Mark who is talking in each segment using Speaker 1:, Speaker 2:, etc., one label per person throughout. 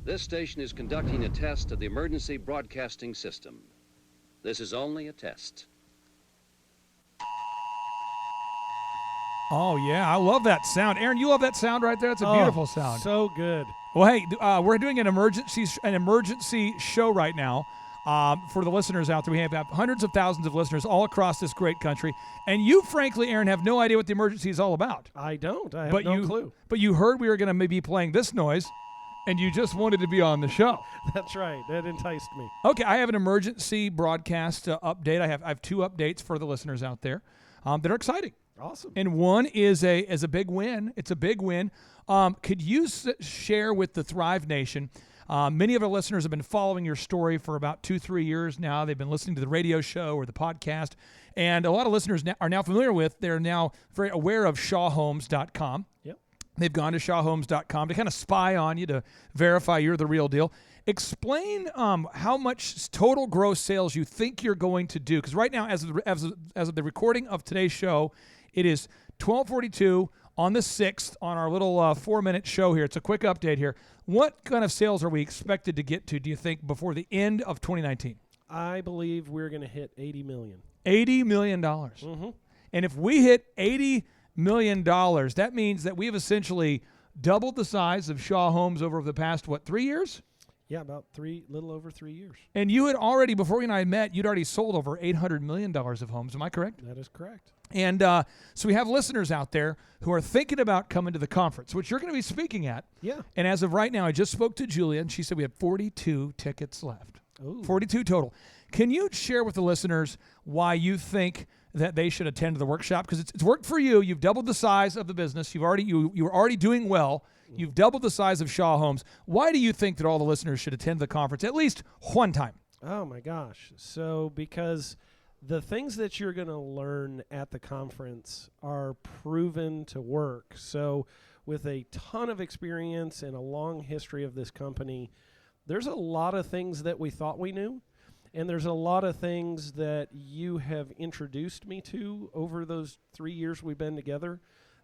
Speaker 1: This station is conducting a test of the emergency broadcasting system. This is only a test.
Speaker 2: Oh, yeah. I love that sound. Aaron, you love that sound right there? It's a beautiful sound.
Speaker 3: So good.
Speaker 2: Well, hey, we're doing an emergency show right now. For the listeners out there, we have hundreds of thousands of listeners all across this great country. And you, frankly, Aaron, have no idea what the emergency is all about.
Speaker 3: I don't. I have no clue.
Speaker 2: But you heard we were going to maybe be playing this noise, and you just wanted to be on the show.
Speaker 3: That's right. That enticed me.
Speaker 2: Okay, I have an emergency broadcast update. I have two updates for the listeners out there that are exciting.
Speaker 3: Awesome.
Speaker 2: And one is a big win. It's a big win. Could you share with the Thrive Nation? Many of our listeners have been following your story for about 2-3 years now. They've been listening to the radio show or the podcast. And a lot of listeners are now familiar with, they're now very aware of ShawHomes.com.
Speaker 3: Yep.
Speaker 2: They've gone to ShawHomes.com to kind of spy on you, to verify you're the real deal. Explain how much total gross sales you think you're going to do. Because right now, as of the recording of today's show, it is 12:42 on the 6th on our little 4-minute show here. It's a quick update here. What kind of sales are we expected to get to, do you think, before the end of 2019?
Speaker 3: I believe we're going to hit $80 million.
Speaker 2: $80 million.
Speaker 3: Mm-hmm.
Speaker 2: And if we hit $80 million, that means that we've essentially doubled the size of Shaw Homes over the past, 3 years?
Speaker 3: Yeah, about little over 3 years.
Speaker 2: And you had already, before we and I met, you'd already sold over $800 million of homes. Am I correct?
Speaker 3: That is correct.
Speaker 2: And so we have listeners out there who are thinking about coming to the conference, which you're going to be speaking at.
Speaker 3: Yeah.
Speaker 2: And as of right now, I just spoke to Julia, and she said we have 42 tickets left.
Speaker 3: Ooh.
Speaker 2: 42 total. Can you share with the listeners why you think that they should attend the workshop? Because it's worked for you. You've doubled the size of the business. You were already doing well. You've doubled the size of Shaw Homes. Why do you think that all the listeners should attend the conference at least one time?
Speaker 3: Oh, my gosh. So because the things that you're going to learn at the conference are proven to work. So with a ton of experience and a long history of this company, there's a lot of things that we thought we knew. And there's a lot of things that you have introduced me to over those 3 years we've been together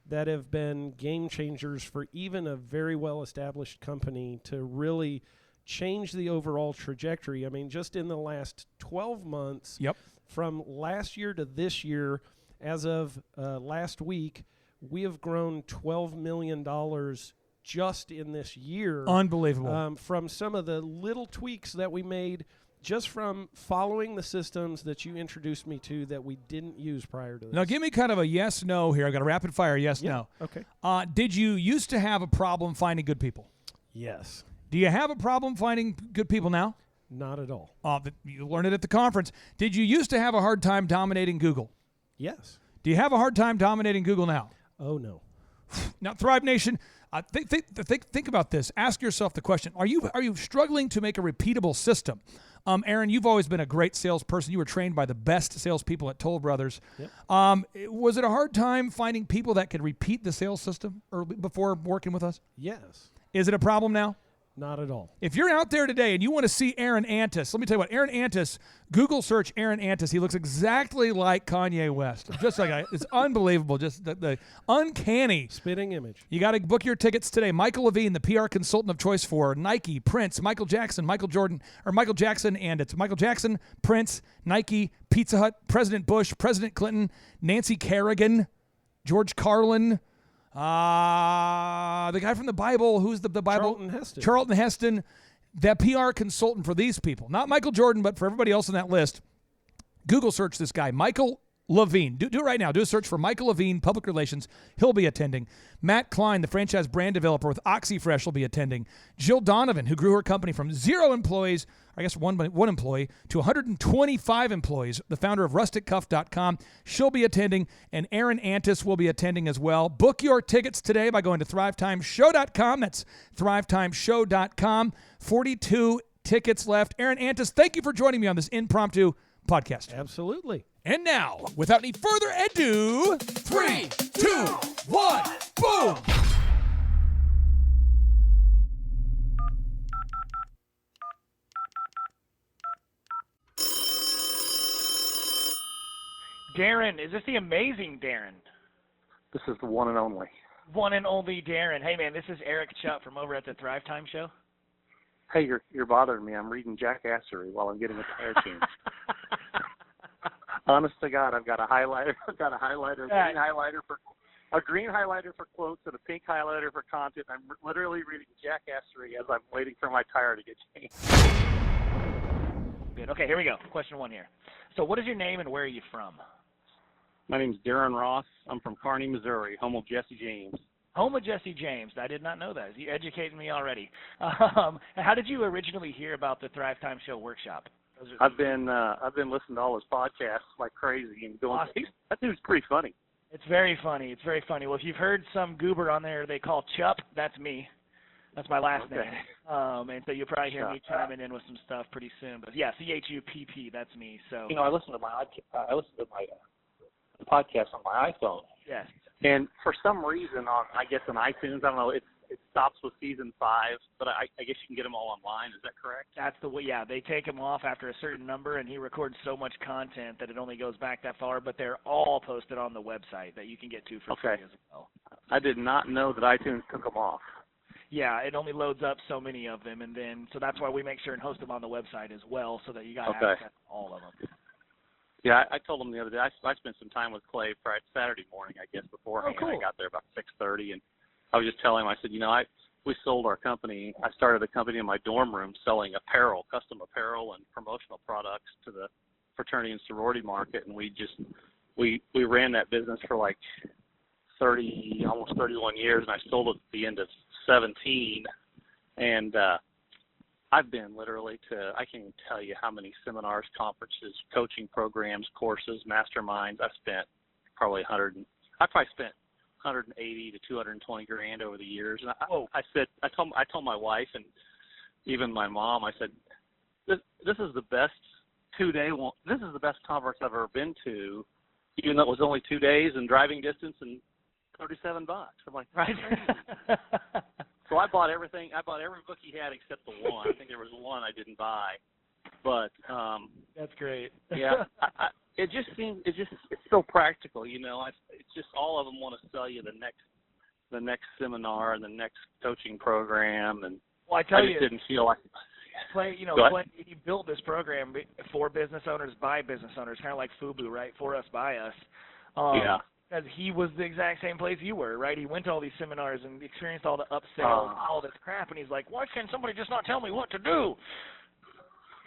Speaker 3: that have been game changers for even a very well-established company to really change the overall trajectory. I mean, just in the last 12 months,
Speaker 2: Yep.
Speaker 3: from last year to this year, as of last week, we have grown $12 million just in this year.
Speaker 2: Unbelievable.
Speaker 3: From some of the little tweaks that we made just from following the systems that you introduced me to that we didn't use prior to this.
Speaker 2: Now, give me kind of a yes-no here. I've got a rapid-fire yes-no.
Speaker 3: Okay.
Speaker 2: Did you used to have a problem finding good people?
Speaker 3: Yes.
Speaker 2: Do you have a problem finding good people now?
Speaker 3: Not at all.
Speaker 2: You learned it at the conference. Did you used to have a hard time dominating Google?
Speaker 3: Yes.
Speaker 2: Do you have a hard time dominating Google now?
Speaker 3: Oh, no.
Speaker 2: Now, Thrive Nation, think about this. Ask yourself the question: Are you struggling to make a repeatable system? Aaron, you've always been a great salesperson. You were trained by the best salespeople at Toll Brothers.
Speaker 3: Yep.
Speaker 2: Was it a hard time finding people that could repeat the sales system before working with us?
Speaker 3: Yes.
Speaker 2: Is it a problem now?
Speaker 3: Not at all.
Speaker 2: If you're out there today and you want to see Aaron Antis, let me tell you what, Aaron Antis, Google search Aaron Antis. He looks exactly like Kanye West. Just like it's unbelievable, just the uncanny.
Speaker 3: Spitting image.
Speaker 2: You got to book your tickets today. Michael Levine, the PR consultant of choice for Nike, Prince, Michael Jackson, and it's Michael Jackson, Prince, Nike, Pizza Hut, President Bush, President Clinton, Nancy Kerrigan, George Carlin, the guy from the Bible, who's the Bible? Charlton Heston, the PR consultant for these people. Not Michael Jordan, but for everybody else on that list. Google search this guy, Michael Levine. Do it right now. Do a search for Michael Levine, Public Relations. He'll be attending. Matt Klein, the franchise brand developer with OxyFresh, will be attending. Jill Donovan, who grew her company from 0 employees, I guess one employee, to 125 employees, the founder of RusticCuff.com. She'll be attending, and Aaron Antis will be attending as well. Book your tickets today by going to ThriveTimeShow.com. That's ThriveTimeShow.com. 42 tickets left. Aaron Antis, thank you for joining me on this impromptu podcast.
Speaker 3: Absolutely.
Speaker 2: And now, without any further ado, 3, 2, 1, boom!
Speaker 4: Darren, is this the amazing Darren?
Speaker 5: This is the one and only.
Speaker 4: One and only Darren. Hey, man, this is Eric Chutt from over at the Thrivetime Show.
Speaker 5: Hey, you're bothering me. I'm reading Jackassery while I'm getting a tire change. Honest to God, I've got a highlighter. A green highlighter for quotes and a pink highlighter for content. I'm literally reading Jackassery as I'm waiting for my tire to get changed.
Speaker 4: Good. Okay, here we go. Question 1 here. So what is your name and where are you from?
Speaker 5: My name's Darren Ross. I'm from Kearney, Missouri, home of Jesse James.
Speaker 4: Home of Jesse James. I did not know that. You educated me already. How did you originally hear about the Thrivetime Show workshop?
Speaker 5: I've been listening to all his podcasts like crazy and going.
Speaker 4: Awesome.
Speaker 5: That dude's pretty funny.
Speaker 4: It's very funny. It's very funny. Well, if you've heard some goober on there they call Chup, that's me. That's my last name. And so you'll probably hear me chiming in with some stuff pretty soon. But yeah, CHUPP, that's me. So
Speaker 5: I listen to my podcast on my iPhone.
Speaker 4: Yes.
Speaker 5: And for some reason on iTunes, I don't know, it stops with season 5, but I guess you can get them all online. Is that correct?
Speaker 4: That's the way. Yeah, they take them off after a certain number, and he records so much content that it only goes back that far. But they're all posted on the website that you can get to for free as well.
Speaker 5: I did not know that iTunes took them off.
Speaker 4: Yeah, it only loads up so many of them, and then so that's why we make sure and host them on the website as well, so that you got access to all of them.
Speaker 5: Yeah, I told him the other day. I spent some time with Clay Friday, Saturday morning, I guess, beforehand.
Speaker 4: Oh, cool.
Speaker 5: I got there about 6:30, and I was just telling him. I said, we sold our company. I started a company in my dorm room selling apparel, custom apparel, and promotional products to the fraternity and sorority market, and we ran that business for like almost 31 years, and I sold it at the end of 17, and I've been literally I can't even tell you how many seminars, conferences, coaching programs, courses, masterminds. I probably spent 180 to 220 grand over the years. And I told my wife and even my mom, I said, this is the best 2-day one. This is the best conference I've ever been to, even though it was only 2 days and driving distance and $37. I'm like, right. So I bought everything. I bought every book he had except the one. I think there was one I didn't buy, but
Speaker 4: that's great.
Speaker 5: Yeah, it's so practical. It's just all of them want to sell you the next seminar and the next coaching program, and
Speaker 4: well, I
Speaker 5: just didn't feel like.
Speaker 4: Clay, he built this program for business owners by business owners, kind of like FUBU, right? For us, by us.
Speaker 5: Yeah.
Speaker 4: Because he was the exact same place you were, right? He went to all these seminars and experienced all the upsells and all this crap, and he's like, why can't somebody just not tell me what to do?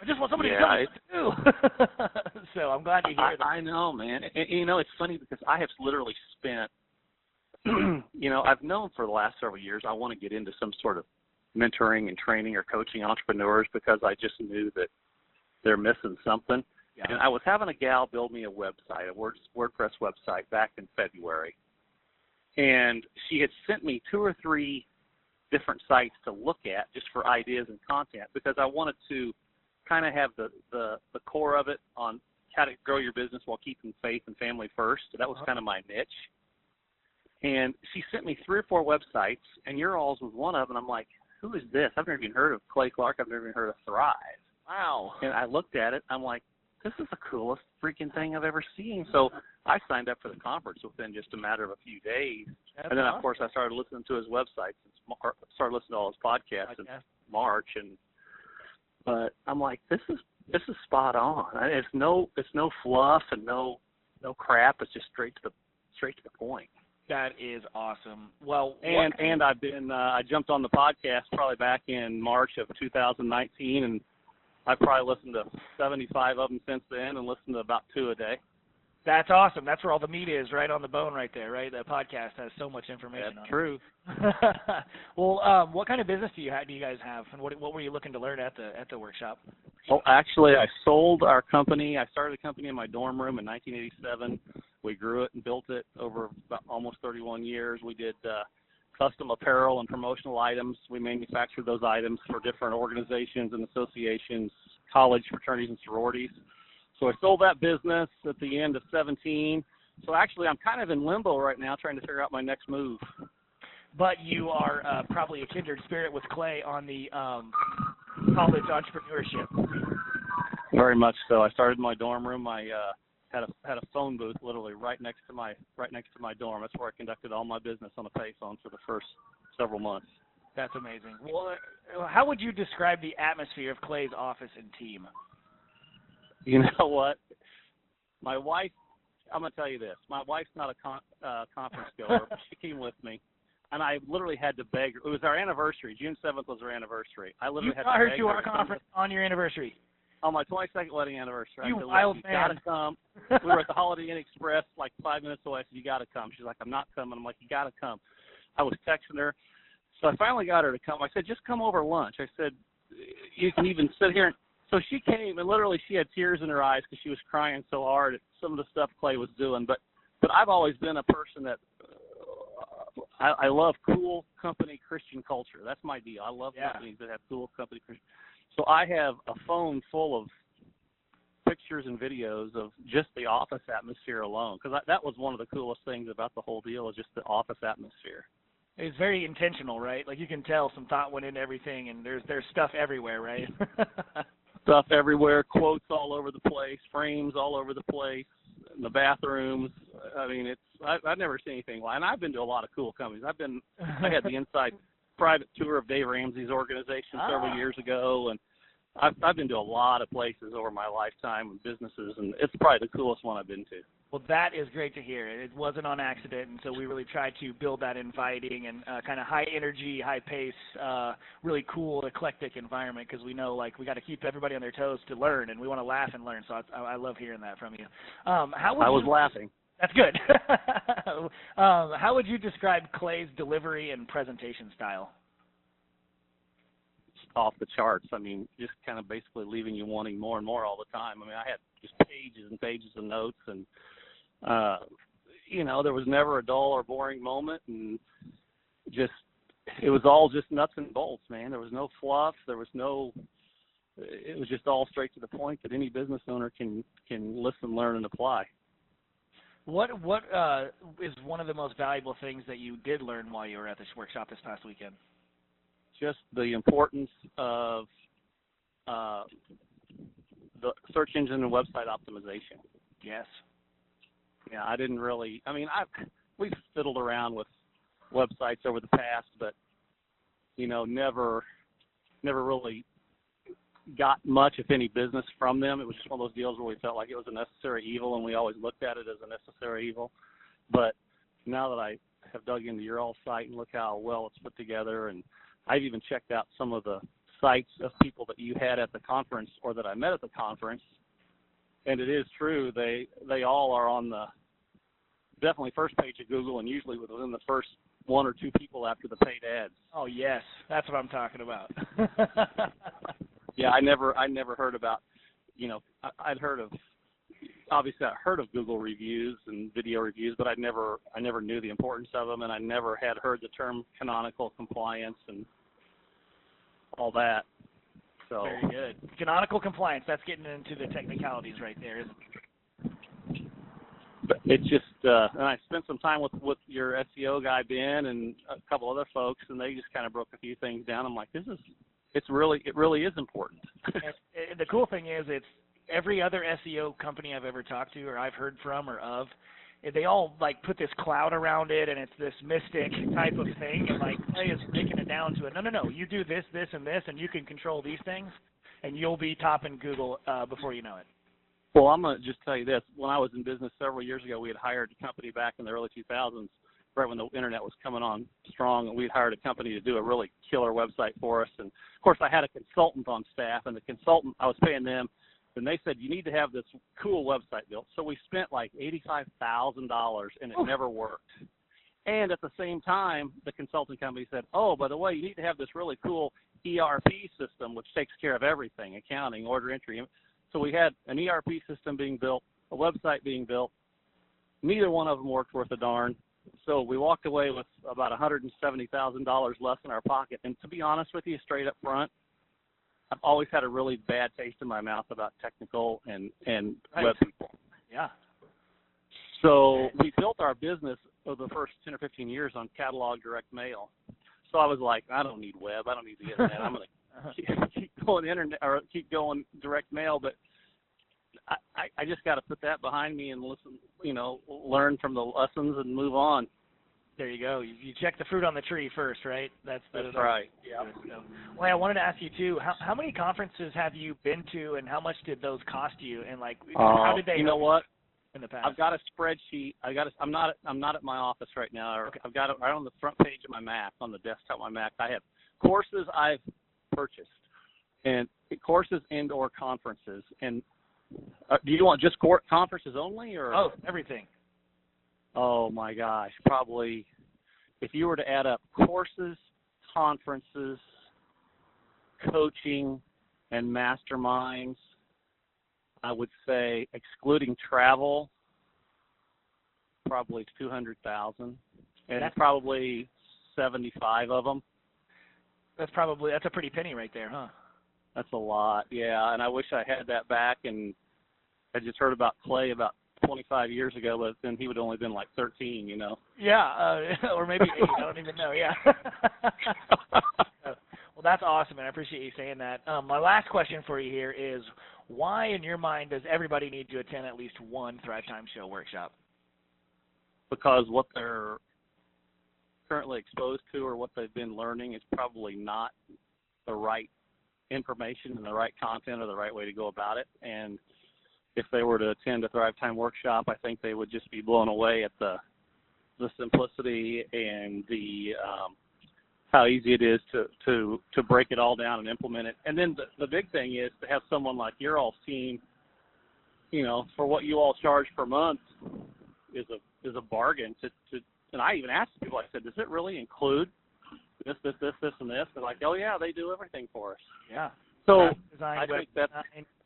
Speaker 4: I just want somebody to tell me what to do. So I'm glad to hear that.
Speaker 5: I know, man. And, it's funny because I have literally spent, I've known for the last several years I want to get into some sort of mentoring and training or coaching entrepreneurs because I just knew that they're missing something. Yeah. And I was having a gal build me a website, a WordPress website back in February. And she had sent me 2 or 3 different sites to look at just for ideas and content because I wanted to kind of have the core of it on how to grow your business while keeping faith and family first. So that was kind of my niche. And she sent me 3 or 4 websites, and your all's was one of them. And I'm like, who is this? I've never even heard of Clay Clark. I've never even heard of Thrive.
Speaker 4: Wow.
Speaker 5: And I looked at it. I'm like, this is the coolest freaking thing I've ever seen. So I signed up for the conference within just a matter of a few days. And then, of course, I started listening to his website, started listening to all his podcasts in March. But I'm like, this is spot on. It's no fluff and no crap. It's just straight to the point.
Speaker 4: That is awesome. Well,
Speaker 5: and I've been I jumped on the podcast probably back in March of 2019, and I've probably listened to 75 of them since then and listened to about 2 a day.
Speaker 4: That's awesome. That's where all the meat is, right on the bone right there, right? The podcast has so much information on it.
Speaker 5: That's true.
Speaker 4: Well, what kind of business do you guys have, and what were you looking to learn at the workshop?
Speaker 5: Well, actually, I sold our company. I started a company in my dorm room in 1987. We grew it and built it over about almost 31 years. We did custom apparel and promotional items. We manufactured those items for different organizations and associations, college fraternities and sororities. So I sold that business at the end of 17. So actually, I'm kind of in limbo right now trying to figure out my next move.
Speaker 4: But you are probably a kindred spirit with Clay on the college entrepreneurship.
Speaker 5: Very much so. I started in my dorm room. I had a phone booth literally right next to my dorm. That's where I conducted all my business on a payphone for the first several months.
Speaker 4: That's amazing. Well, how would you describe the atmosphere of Clay's office and team?
Speaker 5: You know what? My wife, I'm going to tell you this. My wife's not a conference goer. She came with me, and I literally had to beg her. It was our anniversary. June 7th was our anniversary. I literally had to
Speaker 4: beg her.
Speaker 5: beg
Speaker 4: to
Speaker 5: her
Speaker 4: our conference on your anniversary.
Speaker 5: On my 22nd wedding anniversary.
Speaker 4: You
Speaker 5: I said,
Speaker 4: wild
Speaker 5: you
Speaker 4: man.
Speaker 5: got to come. We were at the Holiday Inn Express like 5 minutes away. I said, you got to come. She's like, I'm not coming. I'm like, you got to come. I was texting her. So I finally got her to come. I said, just come over lunch. I said, you can even sit here. So she came, and literally she had tears in her eyes because she was crying so hard at some of the stuff Clay was doing. But I've always been a person that I love cool company Christian culture. That's my deal. I love companies that have cool company Christian. So I have a phone full of pictures and videos of just the office atmosphere alone, because that was one of the coolest things about the whole deal, is just the office atmosphere.
Speaker 4: It's very intentional, right? Like you can tell some thought went into everything, and there's stuff everywhere, right?
Speaker 5: Stuff everywhere, quotes all over the place, frames all over the place, in the bathrooms. I mean, I've never seen anything like. And I've been to a lot of cool companies. I had the inside private tour of Dave Ramsey's organization several years ago, and I've been to a lot of places over my lifetime and businesses, and it's probably the coolest one I've been to.
Speaker 4: Well, that is great to hear. It wasn't on accident, and so we really tried to build that inviting and kind of high energy, high pace, really cool, eclectic environment, because we know we got to keep everybody on their toes to learn, and we want to laugh and learn. So I love hearing that from you. I was laughing. That's good. How would you describe Clay's delivery and presentation style?
Speaker 5: Off the charts. I mean, just kind of basically leaving you wanting more and more all the time. I mean, I had just pages and pages of notes, and there was never a dull or boring moment, and it was all just nuts and bolts, man. There was no fluff. It was just all straight to the point that any business owner can listen, learn, and apply. What is one of the most valuable things that you did learn while you were at this workshop this past weekend? Just the importance of the search engine and website optimization. Yes. Yeah, I didn't really. I mean, we've fiddled around with websites over the past, but never really got much, if any, business from them. It was just one of those deals where we felt like it was a necessary evil, and we always looked at it as a necessary evil. But now that I have dug into your all site and look how well it's put together, and I've even checked out some of the sites of people that you had at the conference or that I met at the conference, and it is true. They all are on the definitely first page of Google, and usually within the first one or two people after the paid ads. Oh, yes. That's what I'm talking about. Yeah, I never heard about, I'd heard of, obviously I heard of Google reviews and video reviews, but I never knew the importance of them, and I never had heard the term canonical compliance and all that. So very good. Canonical compliance, that's getting into the technicalities right there, isn't it? But it's just, and I spent some time with your SEO guy, Ben, and a couple other folks, and they just kind of broke a few things down. I'm like, it really is important. The cool thing is it's every other SEO company I've ever talked to or I've heard from or of, they all put this cloud around it, and it's this mystic type of thing, and Clay is breaking it down to no, you do this, this, and this, and you can control these things, and you'll be topping Google before you know it. Well, I'm going to just tell you this. When I was in business several years ago, we had hired a company back in the early 2000s, right when the internet was coming on strong, and we had hired a company to do a really killer website for us. And, of course, I had a consultant on staff, and the consultant, I was paying them, and they said, you need to have this cool website built. So we spent $85,000, and it never worked. And at the same time, the consulting company said, oh, by the way, you need to have this really cool ERP system, which takes care of everything, accounting, order entry. So we had an ERP system being built, a website being built. Neither one of them worked worth a darn. So we walked away with about $170,000 less in our pocket. And to be honest with you, straight up front, I've always had a really bad taste in my mouth about technical and web people. Yeah. So we built our business over the first 10 or 15 years on catalog direct mail. So I was like, I don't need web. I don't need the internet. I'm going to keep going internet or keep going direct mail. But I just got to put that behind me and listen, learn from the lessons and move on.
Speaker 4: There you go. You check the fruit on the tree first, right?
Speaker 5: That's right.
Speaker 4: Yeah. So, well, I wanted to ask you too. How many conferences have you been to, and how much did those cost you? And like, how did they?
Speaker 5: You know what?
Speaker 4: In the past,
Speaker 5: I've got a spreadsheet. I'm not at my office right now.
Speaker 4: Okay.
Speaker 5: I've got it right on the front page of my Mac, on the desktop of my Mac. I have courses I've purchased, and courses and/or conferences. And do you want just conferences only, or?
Speaker 4: Oh, everything.
Speaker 5: Oh my gosh, probably if you were to add up courses, conferences, coaching, and masterminds, I would say, excluding travel, probably 200,000, and that's probably 75 of them.
Speaker 4: That's a pretty penny right there, huh?
Speaker 5: That's a lot, yeah. And I wish I had that back. And I just heard about Clay about 25 years ago, but then he would only been like 13, you know.
Speaker 4: Yeah, or maybe 8. I don't even know. Yeah. Well, that's awesome, and I appreciate you saying that. My last question for you here is, why, in your mind, does everybody need to attend at least one Thrivetime Show workshop?
Speaker 5: Because what they're currently exposed to or what they've been learning is probably not the right information and the right content or the right way to go about it. And if they were to attend a Thrivetime workshop, I think they would just be blown away at the simplicity and the how easy it is to break it all down and implement it. And then the big thing is to have someone like your all's team, you know, for what you all charge per month is a bargain. And I even asked people, I said, does it really include this, and this? They're like, oh yeah, they do everything for us.
Speaker 4: Yeah.
Speaker 5: So
Speaker 4: design,
Speaker 5: I think that's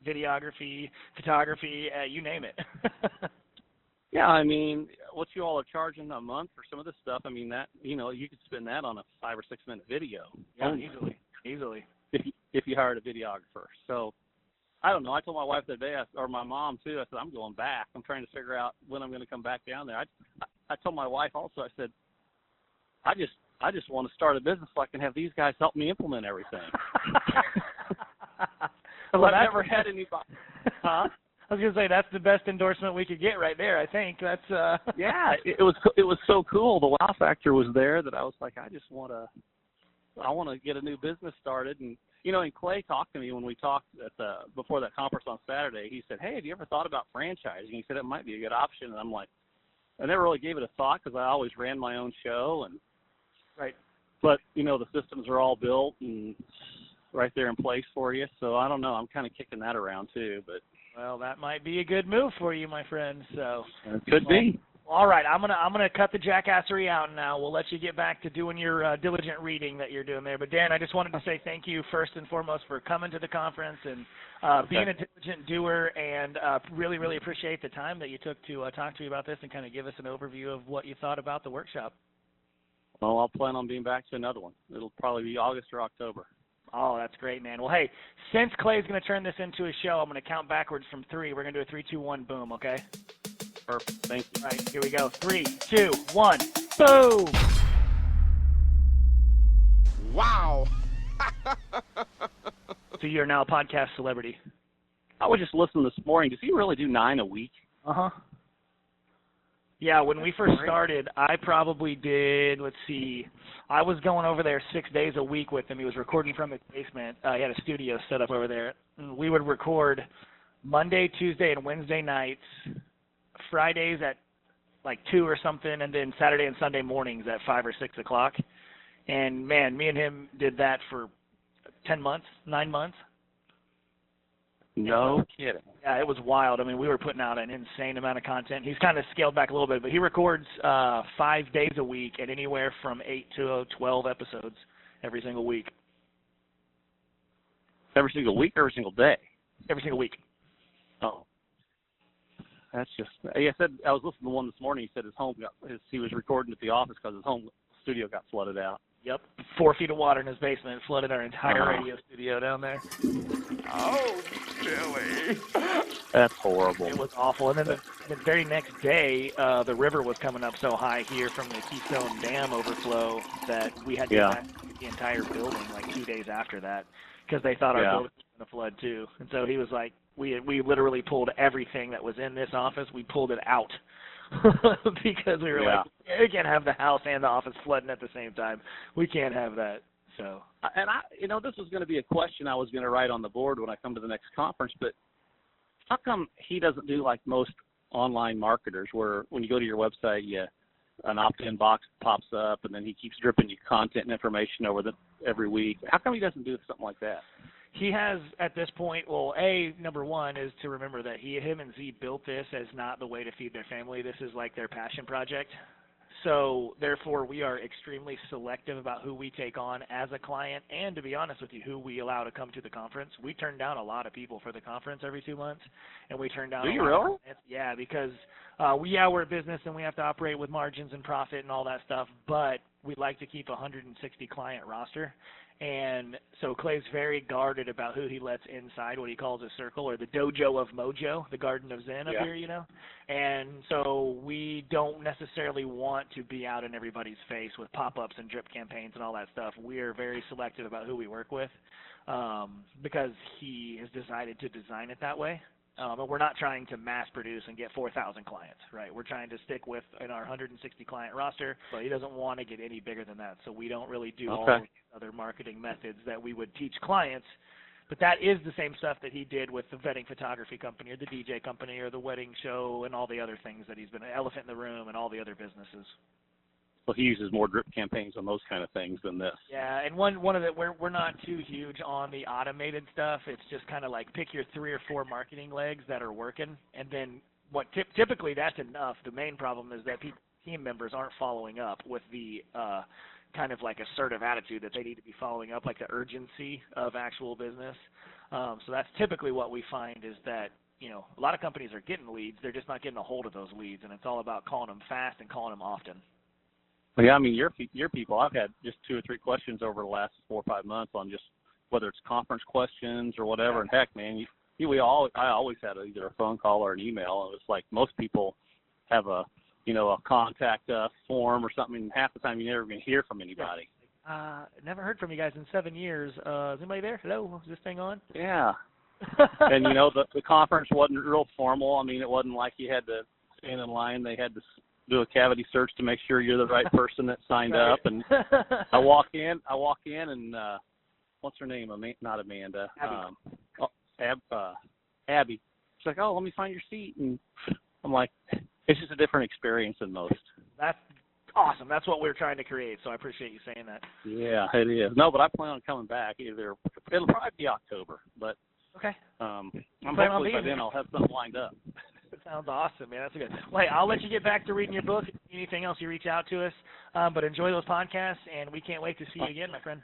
Speaker 4: videography, photography, you name it.
Speaker 5: Yeah, I mean, what you all are charging a month for some of this stuff, I mean, that, you know, you could spend that on a 5 or 6 minute video.
Speaker 4: Yeah, easily.
Speaker 5: If you hired a videographer. So, I don't know. I told my wife the other day, or my mom too, I said, I'm going back. I'm trying to figure out when I'm going to come back down there. I told my wife also, I said, I just want to start a business so I can have these guys help me implement everything.
Speaker 4: Well,
Speaker 5: I've never had anybody. Huh?
Speaker 4: I was gonna say that's the best endorsement we could get right there. I think that's.
Speaker 5: Yeah, it was so cool. The wow factor was there that I was like, I want to get a new business started. And you know, and Clay talked to me when we talked before that conference on Saturday. He said, "Hey, have you ever thought about franchising?" He said it might be a good option. And I'm like, I never really gave it a thought because I always ran my own show and.
Speaker 4: Right.
Speaker 5: But you know, the systems are all built and right there in place for you. So I don't know. I'm kind of kicking that around too, but.
Speaker 4: Well, that might be a good move for you, my friend. So
Speaker 5: it could be.
Speaker 4: All right, I'm gonna cut the jackassery out now. We'll let you get back to doing your diligent reading that you're doing there. But Dan, I just wanted to say thank you first and foremost for coming to the conference and being a diligent doer, and really, really appreciate the time that you took to talk to me about this and kind of give us an overview of what you thought about the workshop.
Speaker 5: Well, I'll plan on being back to another one. It'll probably be August or October.
Speaker 4: Oh, that's great, man. Well, hey, since Clay's going to turn this into a show, I'm going to count backwards from 3. We're going to do a 3, 2, 1, boom, okay?
Speaker 5: Perfect. Thank you.
Speaker 4: All right, here we go. 3, 2, 1, boom!
Speaker 6: Wow!
Speaker 4: So you're now a podcast celebrity.
Speaker 5: I was just listening this morning. Does he really do 9 a week?
Speaker 4: Uh-huh. Yeah, when we first started, I probably did, let's see, I was going over there 6 days a week with him. He was recording from his basement. He had a studio set up over there. And we would record Monday, Tuesday, and Wednesday nights, Fridays at like 2 or something, and then Saturday and Sunday mornings at 5 or 6 o'clock. And, man, me and him did that for 10 months, 9 months.
Speaker 5: No kidding.
Speaker 4: Yeah, it was wild. I mean, we were putting out an insane amount of content. He's kind of scaled back a little bit, but he records 5 days a week and anywhere from 8 to 12 episodes every single week.
Speaker 5: Every single week or every single day?
Speaker 4: Every single week.
Speaker 5: Oh. That's just, I said, I was listening to one this morning. He said he was recording at the office because his home studio got flooded out.
Speaker 4: Yep. 4 feet of water in his basement flooded our entire radio studio down there.
Speaker 6: Oh, Billy.
Speaker 5: That's horrible.
Speaker 4: It was awful. And then the very next day, the river was coming up so high here from the Keystone Dam overflow that we had to evacuate the entire building like 2 days after that because they thought our building was going to flood too. And so he was like, we literally pulled everything that was in this office. We pulled it out. because we were like, we can't have the house and the office flooding at the same time. We can't have that. So,
Speaker 5: and this was going to be a question I was going to write on the board when I come to the next conference, but how come he doesn't do like most online marketers, where when you go to your website, an opt-in box pops up, and then he keeps dripping you content and information every week? How come he doesn't do something like that?
Speaker 4: He has at this point, well, number one is to remember that him and Z built this as not the way to feed their family. This is like their passion project. So, therefore, we are extremely selective about who we take on as a client, and to be honest with you, who we allow to come to the conference. We turn down a lot of people for the conference every 2 months, and we turn down
Speaker 5: Do you really?
Speaker 4: Yeah, because, we're a business and we have to operate with margins and profit and all that stuff, but we like to keep a 160 client roster. And so Clay's very guarded about who he lets inside what he calls a circle, or the dojo of mojo, the garden of Zen up here, And so we don't necessarily want to be out in everybody's face with pop-ups and drip campaigns and all that stuff. We're very selective about who we work with because he has decided to design it that way. But we're not trying to mass produce and get 4,000 clients, right? We're trying to stick with in our 160 client roster, but he doesn't want to get any bigger than that. So we don't really do all of these other marketing methods that we would teach clients. But that is the same stuff that he did with the wedding photography company or the DJ company or the wedding show and all the other things that he's been, Elephant in the Room and all the other businesses.
Speaker 5: So he uses more drip campaigns on those kind of things than this.
Speaker 4: Yeah, and one of the we're not too huge on the automated stuff. It's just kind of like pick your 3 or 4 marketing legs that are working, and then typically that's enough. The main problem is that team members aren't following up with the kind of like assertive attitude that they need to be following up, like the urgency of actual business. So that's typically what we find is that a lot of companies are getting leads, they're just not getting a hold of those leads, and it's all about calling them fast and calling them often.
Speaker 5: Well, yeah, I mean, your people, I've had just 2 or 3 questions over the last 4 or 5 months on just whether it's conference questions or whatever. And heck, man, I always had either a phone call or an email. And it's like most people have a contact form or something. And half the time you never even hear from anybody.
Speaker 4: Never heard from you guys in 7 years. Is anybody there? Hello, is this thing on?
Speaker 5: Yeah. And the conference wasn't real formal. I mean, it wasn't like you had to stand in line. They had to do a cavity search to make sure you're the right person that signed up. And I walk in and what's her name? Not Amanda. Abby. She's like, oh, let me find your seat. And I'm like, it's just a different experience than most.
Speaker 4: That's awesome. That's what we're trying to create. So I appreciate you saying that.
Speaker 5: Yeah, it is. No, but I plan on coming back. It'll probably be October, but
Speaker 4: okay.
Speaker 5: I'm hopefully by then I'll have something lined up.
Speaker 4: Sounds awesome, man. That's good. Well, hey, I'll let you get back to reading your book. Anything else, you reach out to us. But enjoy those podcasts, and we can't wait to see you again, my friend.